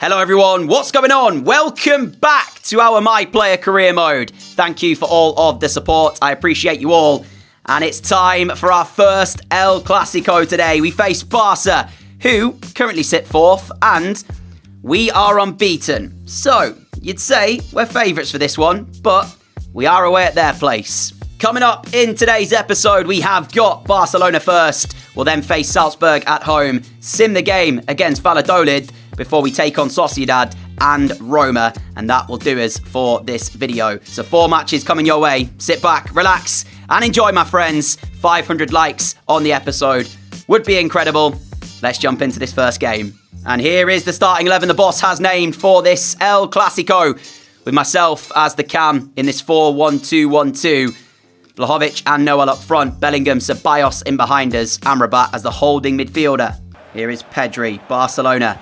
Hello everyone, what's going on? Welcome back to our My Player Career Mode. Thank you for all of the support, I appreciate you all. And it's time for our first El Clasico today. We face Barca, who currently sit fourth, and we are unbeaten. So, you'd say we're favourites for this one, but we are away at their place. Coming up in today's episode, we have got Barcelona first. We'll then face Salzburg at home, sim the game against Valladolid, before we take on Sociedad and Roma, and that will do us for this video. So 4 matches coming your way. Sit back, relax, and enjoy, my friends. 500 likes on the episode would be incredible. Let's jump into this first game. And here is the starting 11 the boss has named for this El Clasico, with myself as the cam in this 4-1-2-1-2. Vlahovic and Noel up front, Bellingham, Ceballos in behind us, Amrabat as the holding midfielder. Here is Pedri. Barcelona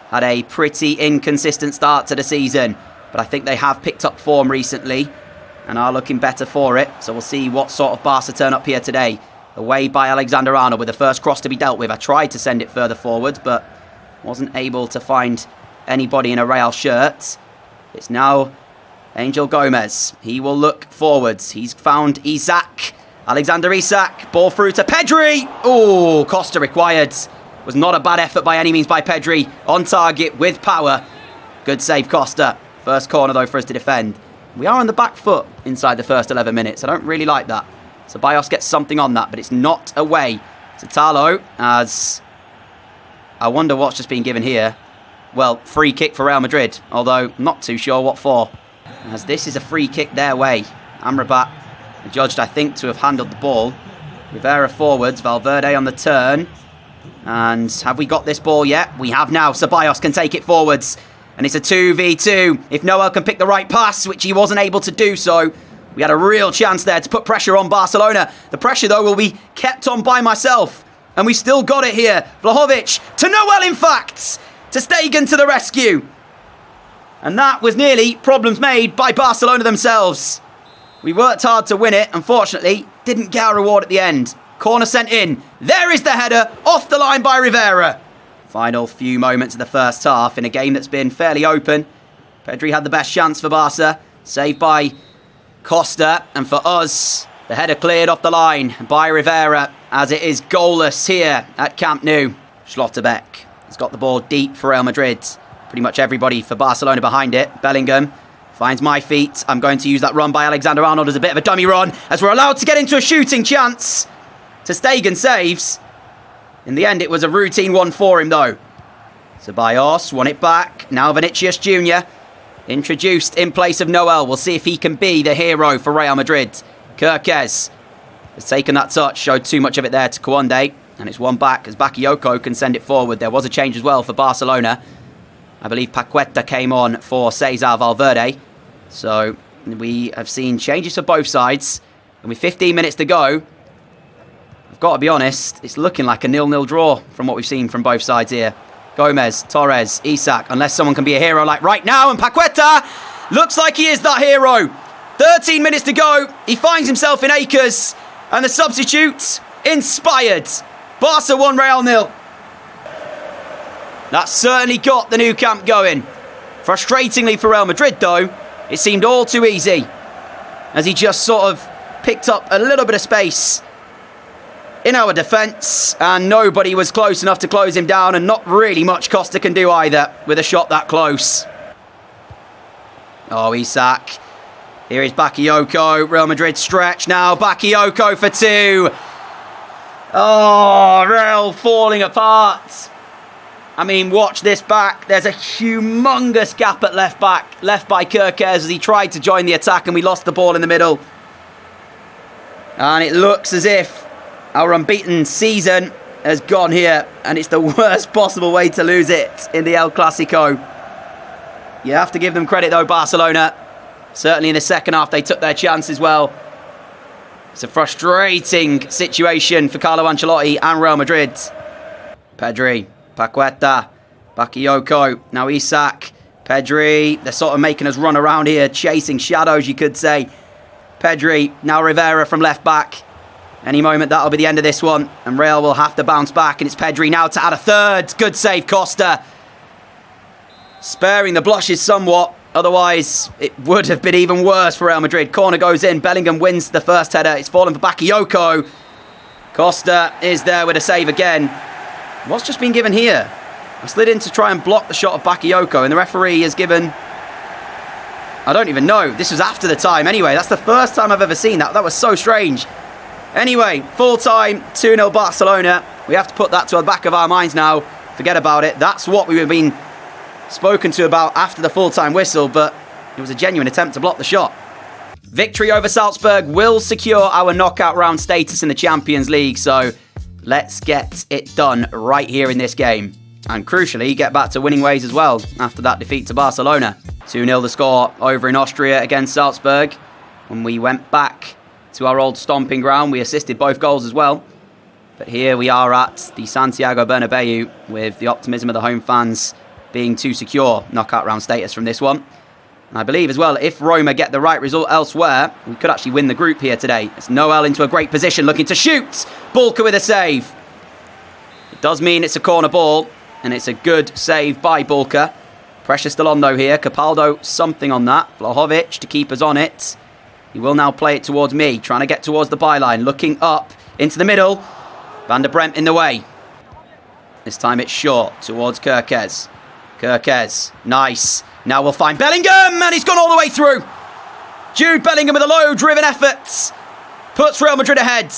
had a pretty inconsistent start to the season, but I think they have picked up form recently and are looking better for it. So we'll see what sort of Barca turn up here today. Away by Alexander-Arnold with the first cross to be dealt with. I tried to send it further forward, but wasn't able to find anybody in a Real shirt. It's now Angel Gomez. He will look forwards. He's found Isak. Alexander Isak. Ball through to Pedri. Oh, Costa required. Was not a bad effort by any means by Pedri. On target with power. Good save, Costa. First corner, though, for us to defend. We are on the back foot inside the first 11 minutes. I don't really like that. Ceballos gets something on that, but it's not away. To Talo, as I wonder what's just been given here. Well, free kick for Real Madrid, although not too sure what for. As this is a free kick their way. Amrabat judged, I think, to have handled the ball. Rivera forwards, Valverde on the turn. And have we got this ball yet? We have now. Ceballos can take it forwards. And it's a 2v2. If Noel can pick the right pass, which he wasn't able to do so, we had a real chance there to put pressure on Barcelona. The pressure, though, will be kept on by myself. And we still got it here. Vlahovic to Noel, in fact. To Stegen to the rescue. And that was nearly problems made by Barcelona themselves. We worked hard to win it. Unfortunately, didn't get our reward at the end. Corner sent in. There is the header, off the line by Rivera. Final few moments of the first half in a game that's been fairly open. Pedri had the best chance for Barca. Saved by Costa. And for us, the header cleared off the line by Rivera, as it is goalless here at Camp Nou. Schlotterbeck has got the ball deep for Real Madrid. Pretty much everybody for Barcelona behind it. Bellingham finds my feet. I'm going to use that run by Alexander-Arnold as a bit of a dummy run, as we're allowed to get into a shooting chance. To Stegen saves. In the end, it was a routine one for him, though. Ceballos won it back. Now Vinicius Jr. introduced in place of Noel. We'll see if he can be the hero for Real Madrid. Kirkez has taken that touch, showed too much of it there to Koundé. And it's one back as Bakayoko can send it forward. There was a change as well for Barcelona. I believe Paqueta came on for Cesar Valverde. So we have seen changes for both sides. And with 15 minutes to go, I've got to be honest, it's looking like a 0-0 draw from what we've seen from both sides here. Gomez, Torres, Isak, unless someone can be a hero like right now. And Paqueta looks like he is that hero. 13 minutes to go. He finds himself in acres. And the substitutes inspired. Barca 1, Real 0. That certainly got the new camp going. Frustratingly for Real Madrid, though, it seemed all too easy, as he just sort of picked up a little bit of space in our defence, and nobody was close enough to close him down, and not really much Costa can do either with a shot that close. Oh, Isak. Here is Bakayoko. Real Madrid stretch now. Bakayoko for 2. Oh, Real falling apart. I mean, watch this back. There's a humongous gap at left back, left by Kirkez as he tried to join the attack, and we lost the ball in the middle. And it looks as if our unbeaten season has gone here, and it's the worst possible way to lose it in the El Clasico. You have to give them credit, though, Barcelona. Certainly in the second half, they took their chance as well. It's a frustrating situation for Carlo Ancelotti and Real Madrid. Pedri, Paqueta, Bakayoko, now Isak, Pedri. They're sort of making us run around here, chasing shadows, you could say. Pedri, now Rivera from left back. Any moment that'll be the end of this one, and Real will have to bounce back, and it's Pedri now to add a third. Good save, Costa. sparing the blushes somewhat. Otherwise, it would have been even worse for Real Madrid. Corner goes in. Bellingham wins the first header. It's fallen for Bakayoko. Costa is there with a save again. What's just been given here? I slid in to try and block the shot of Bakayoko, and the referee has given... I don't even know. This was after the time. Anyway, that's the first time I've ever seen that. That was so strange. Anyway, full time, 2-0 Barcelona. We have to put that to the back of our minds now. Forget about it. That's what we've been spoken to about after the full-time whistle, but it was a genuine attempt to block the shot. Victory over Salzburg will secure our knockout round status in the Champions League, so let's get it done right here in this game. And crucially, get back to winning ways as well after that defeat to Barcelona. 2-0 the score over in Austria against Salzburg. When we went back to our old stomping ground, we assisted both goals as well. But here we are at the Santiago Bernabeu with the optimism of the home fans being to secure knockout round status from this one. And I believe as well, if Roma get the right result elsewhere, we could actually win the group here today. It's Noel into a great position, looking to shoot. Bulka with a save. It does mean it's a corner ball, and it's a good save by Bulka. Pressure still on though here. Capaldo something on that. Vlahovic to keep us on it. He will now play it towards me, trying to get towards the byline, looking up into the middle. Van der Bremt in the way. This time it's short towards Kerkez. Kerkez, nice. Now we'll find Bellingham, and he's gone all the way through. Jude Bellingham with a low-driven effort. Puts Real Madrid ahead.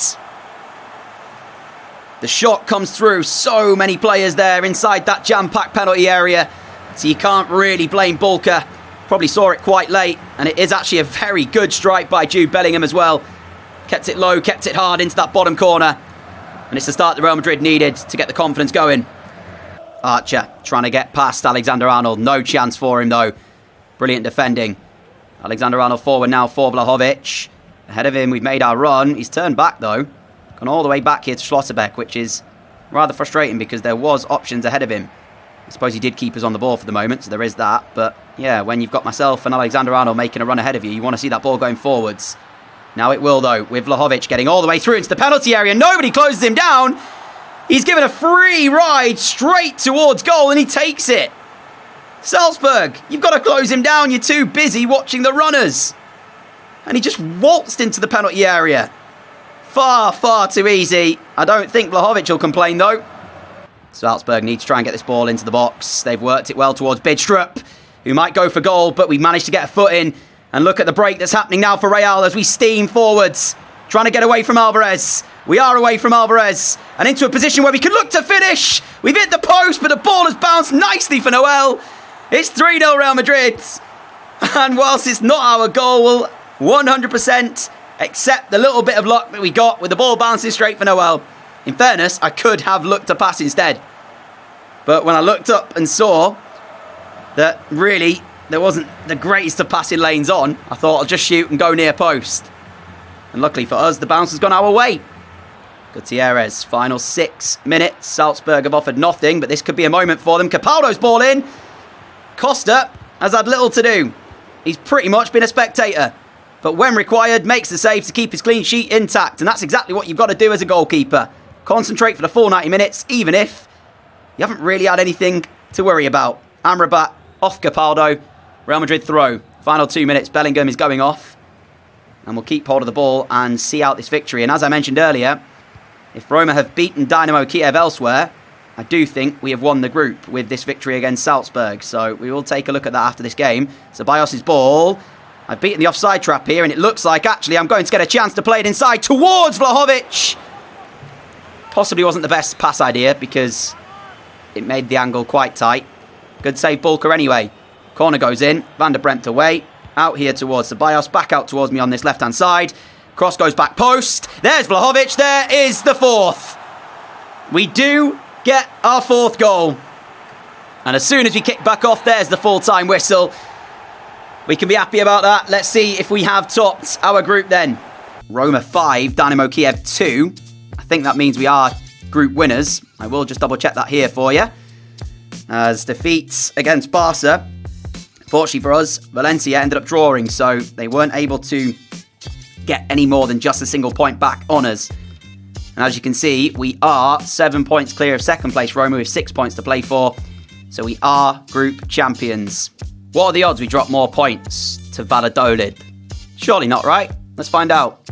The shot comes through. So many players there inside that jam-packed penalty area. So you can't really blame Bulka. Probably saw it quite late, and it is actually a very good strike by Jude Bellingham as well. Kept it low, kept it hard into that bottom corner. And it's the start that Real Madrid needed to get the confidence going. Archer trying to get past Alexander-Arnold. No chance for him, though. Brilliant defending. Alexander-Arnold forward now for Vlahovic. Ahead of him, we've made our run. He's turned back, though. Gone all the way back here to Schlotterbeck, which is rather frustrating because there was options ahead of him. I suppose he did keep us on the ball for the moment, so there is that. But, yeah, when you've got myself and Alexander-Arnold making a run ahead of you, you want to see that ball going forwards. Now it will, though, with Vlahovic getting all the way through into the penalty area. Nobody closes him down. He's given a free ride straight towards goal, and he takes it. Salzburg, you've got to close him down. You're too busy watching the runners. And he just waltzed into the penalty area. Far, far too easy. I don't think Vlahovic will complain, though. Salzburg need to try and get this ball into the box. They've worked it well towards Bidstrup, who might go for goal, but we've managed to get a foot in. And look at the break that's happening now for Real as we steam forwards. Trying to get away from Alvarez. We are away from Alvarez. And into a position where we could look to finish. We've hit the post, but the ball has bounced nicely for Noel. It's 3-0 Real Madrid. And whilst it's not our goal, we'll 100% accept the little bit of luck that we got with the ball bouncing straight for Noel. In fairness, I could have looked to pass instead. But when I looked up and saw that really there wasn't the greatest of passing lanes on, I thought I'll just shoot and go near post. And luckily for us, the bounce has gone our way. Gutierrez, final 6 minutes. Salzburg have offered nothing, but this could be a moment for them. Capaldo's ball in. Costa has had little to do. He's pretty much been a spectator. But when required, makes the save to keep his clean sheet intact. And that's exactly what you've got to do as a goalkeeper. Concentrate for the full 90 minutes, even if you haven't really had anything to worry about. Amrabat off Capaldo. Real Madrid throw. Final 2 minutes. Bellingham is going off. And we'll keep hold of the ball and see out this victory. And as I mentioned earlier, if Roma have beaten Dynamo Kiev elsewhere, I do think we have won the group with this victory against Salzburg. So we will take a look at that after this game. Ceballos' ball. I've beaten the offside trap here, and it looks like actually I'm going to get a chance to play it inside towards Vlahovic. Possibly wasn't the best pass idea because it made the angle quite tight. Good save Bulka anyway. Corner goes in. Van der Bremt away. Out here towards Ceballos. Back out towards me on this left-hand side. Cross goes back post. There's Vlahovic. There is the fourth. We do get our fourth goal. And as soon as we kick back off, there's the full-time whistle. We can be happy about that. Let's see if we have topped our group then. Roma 5, Dynamo Kiev 2. I think that means we are group winners. I will just double check that here for you. As defeats against Barca. Fortunately for us, Valencia ended up drawing, so they weren't able to get any more than just a single point back on us. And as you can see, we are 7 points clear of second place Roma with 6 points to play for. So we are group champions. What are the odds we drop more points to Valladolid? Surely not, right? Let's find out.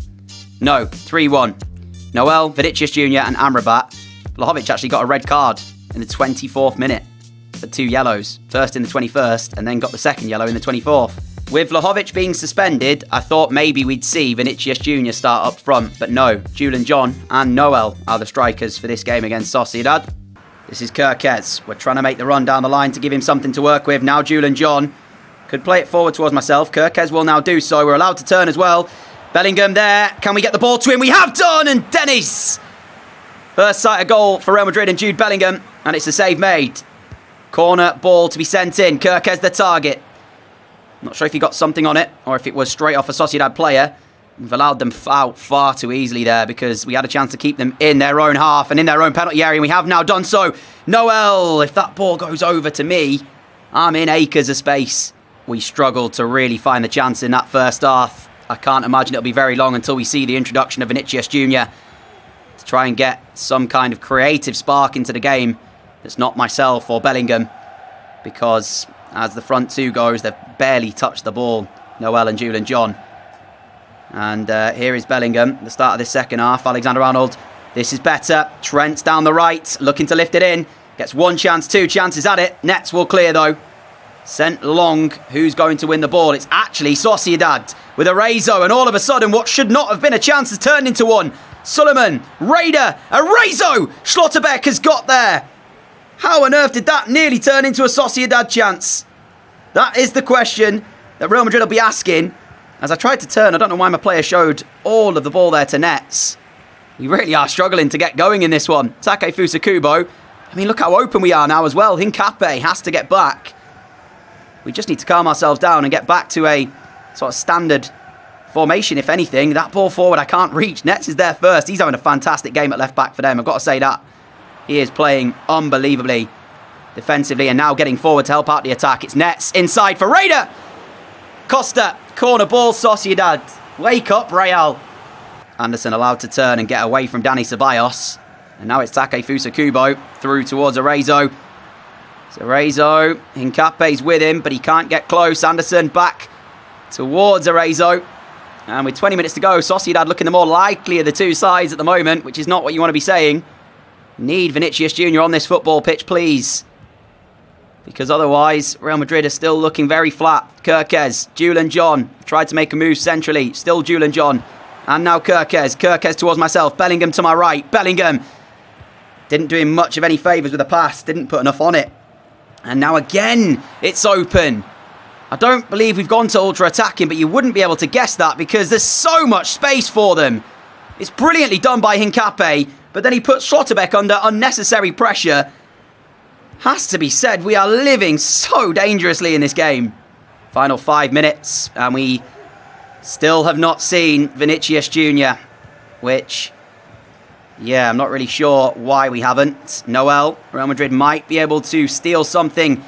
No, 3-1. Noel, Vinicius Jr. and Amrabat. Vlahovic actually got a red card in the 24th minute for 2 yellows. First in the 21st and then got the second yellow in the 24th. With Vlahovic being suspended, I thought maybe we'd see Vinicius Jr. start up front, but no. Julian John and Noel are the strikers for this game against Sociedad. This is Kirkez. We're trying to make the run down the line to give him something to work with. Now Julian John could play it forward towards myself. Kirkez will now do so. We're allowed to turn as well. Bellingham there. Can we get the ball to him? We have done! And Dennis! First sight of goal for Real Madrid and Jude Bellingham. And it's a save made. Corner ball to be sent in. Kirkez the target. Not sure if he got something on it or if it was straight off a Sociedad player. We've allowed them out far too easily there because we had a chance to keep them in their own half and in their own penalty area. And we have now done so. Noel, if that ball goes over to me, I'm in acres of space. We struggled to really find the chance in that first half. I can't imagine it'll be very long until we see the introduction of Vinicius Jr. to try and get some kind of creative spark into the game. That's not myself or Bellingham, because as the front two goes, they've barely touched the ball, Noel and Julian John. And here is Bellingham, the start of this second half. Alexander-Arnold, this is better. Trent's down the right, looking to lift it in. Gets 1 chance, 2 chances at it. Nets will clear though. Sent long. Who's going to win the ball? It's actually Sociedad with Arezzo, and all of a sudden what should not have been a chance has turned into one. Suleiman, Raider, Arezzo! Schlotterbeck has got there. How on earth did that nearly turn into a Sociedad chance? That is the question that Real Madrid will be asking. As I tried to turn, I don't know why my player showed all of the ball there to Nets. We really are struggling to get going in this one. Take Fusakubo. I mean, look how open we are now as well. Hincape has to get back. We just need to calm ourselves down and get back to a sort of standard formation, if anything. That ball forward I can't reach. Nets is there first. He's having a fantastic game at left back for them. I've got to say that. He is playing unbelievably defensively and now getting forward to help out the attack. It's Nets inside for Raider. Costa, corner ball, Sociedad. Wake up, Real. Anderson allowed to turn and get away from Dani Ceballos. And now it's Take Fusakubo through towards Arezzo. Arezzo, Hincape's with him, but he can't get close. Anderson back towards Arezzo. And with 20 minutes to go, Sociedad looking the more likely of the two sides at the moment, which is not what you want to be saying. Need Vinicius Jr. on this football pitch, please. Because otherwise, Real Madrid is still looking very flat. Kirkez, Julian John, tried to make a move centrally. Still Julian John. And now Kirkez. Kirkez towards myself. Bellingham to my right. Bellingham. Didn't do him much of any favours with a pass. Didn't put enough on it. And now again, it's open. I don't believe we've gone to ultra-attacking, but you wouldn't be able to guess that because there's so much space for them. It's brilliantly done by Hincape, but then he puts Schlotterbeck under unnecessary pressure. Has to be said, we are living so dangerously in this game. Final 5 minutes, and we still have not seen Vinicius Jr., which, yeah, I'm not really sure why we haven't. Noel, Real Madrid might be able to steal something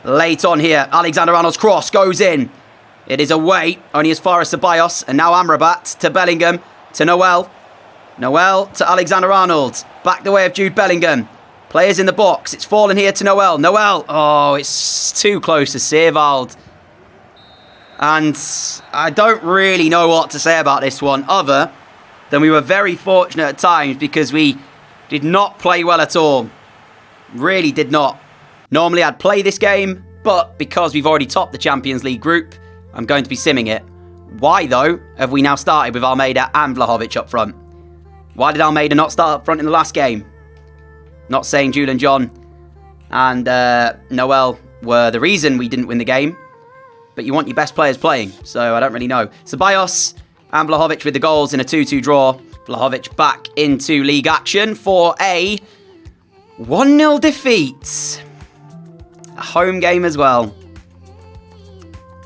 late on here. Alexander-Arnold's cross goes in. It is away, only as far as Ceballos, and now Amrabat to Bellingham, to Noel. Noel to Alexander-Arnold. Back the way of Jude Bellingham. Players in the box. It's fallen here to Noel. Noel. Oh, it's too close to Sevald. And I don't really know what to say about this one other than we were very fortunate at times because we did not play well at all. Really did not. Normally I'd play this game, but because we've already topped the Champions League group, I'm going to be simming it. Why, though, have we now started with Almeida and Vlahovic up front? Why did Almeida not start up front in the last game? Not saying Julian John and Noel were the reason we didn't win the game, but you want your best players playing, so I don't really know. Ceballos and Vlahovic with the goals in a 2-2 draw. Vlahovic back into league action for a 1-0 defeat. A home game as well.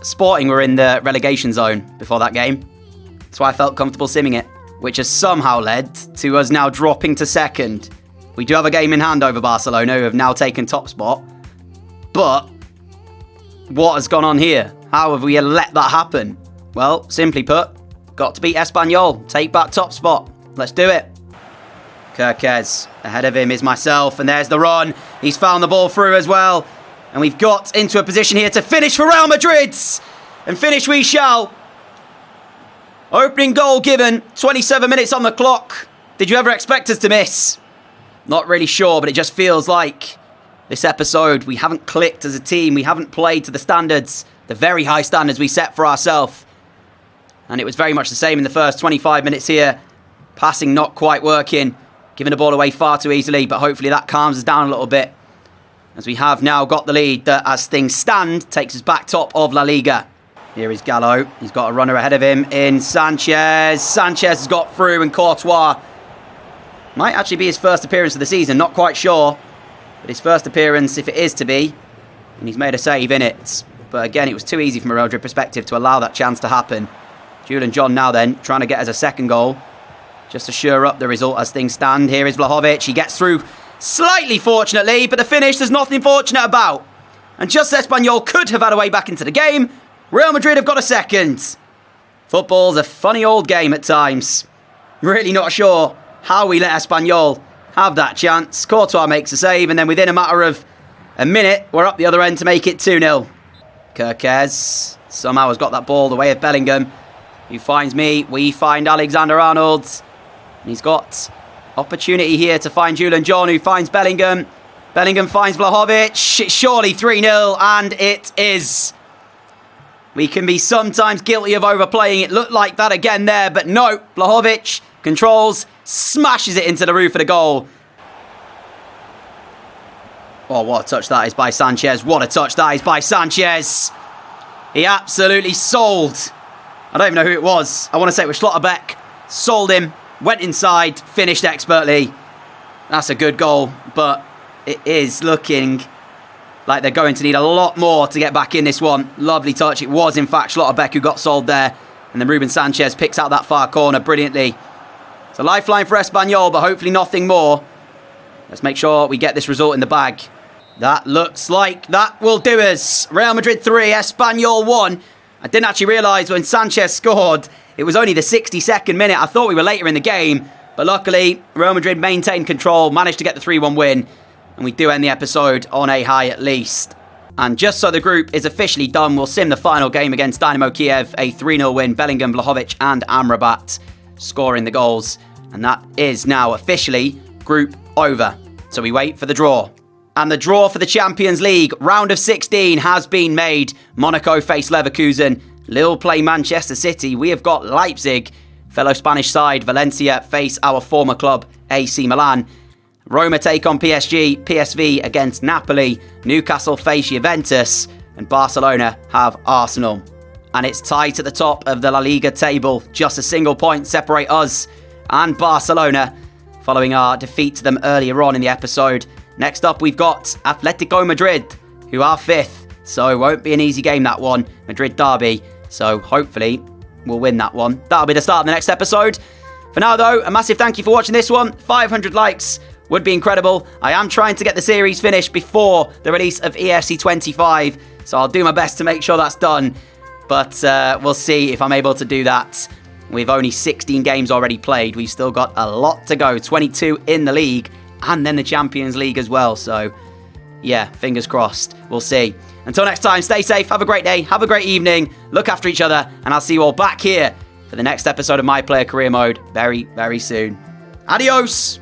Sporting were in the relegation zone before that game. That's why I felt comfortable simming it, which has somehow led to us now dropping to second. We do have a game in hand over Barcelona, who have now taken top spot. But what has gone on here? How have we let that happen? Well, simply put, got to beat Espanyol. Take back top spot. Let's do it. Kirkez. Ahead of him is myself, and there's the run. He's found the ball through as well. And we've got into a position here to finish for Real Madrid. And finish we shall. Opening goal given, 27 minutes on the clock. Did you ever expect us to miss? Not really sure, but it just feels like this episode, we haven't clicked as a team. We haven't played to the standards, the very high standards we set for ourselves. And it was very much the same in the first 25 minutes here. Passing not quite working, giving the ball away far too easily, but hopefully that calms us down a little bit. As we have now got the lead that, as things stand, takes us back top of La Liga. Here is Gallo. He's got a runner ahead of him in Sanchez. Sanchez has got through, and Courtois might actually be his first appearance of the season. Not quite sure. But his first appearance, if it is to be. And he's made a save in it. But again, it was too easy from a Real Madrid perspective to allow that chance to happen. Julian John now then, trying to get us a second goal. Just to shore up the result as things stand. Here is Vlahovic. He gets through slightly, fortunately. But the finish, there's nothing fortunate about. And just as Espanyol could have had a way back into the game, Real Madrid have got a second. Football's a funny old game at times. Really not sure how we let Espanyol have that chance. Courtois makes a save, and then within a matter of a minute, we're up the other end to make it 2-0. Kirkez somehow has got that ball the way of Bellingham, who finds me. We find Alexander-Arnold. He's got opportunity here to find Julian John, who finds Bellingham. Bellingham finds Vlahovic. It's surely 3-0, and it is. We can be sometimes guilty of overplaying. It looked like that again there, but no. Vlahovic controls, smashes it into the roof of the goal. Oh, what a touch that is by Sanchez. What a touch that is by Sanchez. He absolutely sold. I don't even know who it was. I want to say it was Schlotterbeck. Sold him, went inside, finished expertly. That's a good goal, but it is looking like they're going to need a lot more to get back in this one. Lovely touch. It was, in fact, Schlotterbeck who got sold there. And then Ruben Sanchez picks out that far corner brilliantly. It's a lifeline for Espanyol, but hopefully nothing more. Let's make sure we get this result in the bag. That looks like that will do us. Real Madrid 3, Espanyol 1. I didn't actually realise when Sanchez scored, it was only the 62nd minute. I thought we were later in the game. But luckily, Real Madrid maintained control, managed to get the 3-1 win. And we do end the episode on a high at least. And just so the group is officially done, we'll sim the final game against Dynamo Kiev. A 3-0 win. Bellingham, Vlahovic and Amrabat scoring the goals. And that is now officially group over. So we wait for the draw. And the draw for the Champions League, round of 16, has been made. Monaco face Leverkusen. Lille play Manchester City. We have got Leipzig. Fellow Spanish side, Valencia, face our former club, AC Milan. Roma take on PSG, PSV against Napoli, Newcastle face Juventus, and Barcelona have Arsenal. And it's tight at the top of the La Liga table. Just a single point separate us and Barcelona, following our defeat to them earlier on in the episode. Next up, we've got Atletico Madrid, who are 5th, so it won't be an easy game, that one. Madrid derby, so hopefully we'll win that one. That'll be the start of the next episode. For now, though, a massive thank you for watching this one. 500 likes would be incredible. I am trying to get the series finished before the release of EAFC 25, so I'll do my best to make sure that's done. But we'll see if I'm able to do that. We've only 16 games already played. We've still got a lot to go. 22 in the league, and then the Champions League as well. So, yeah, fingers crossed. We'll see. Until next time, stay safe, have a great day, have a great evening, look after each other, and I'll see you all back here for the next episode of My Player Career Mode very, very soon. Adios!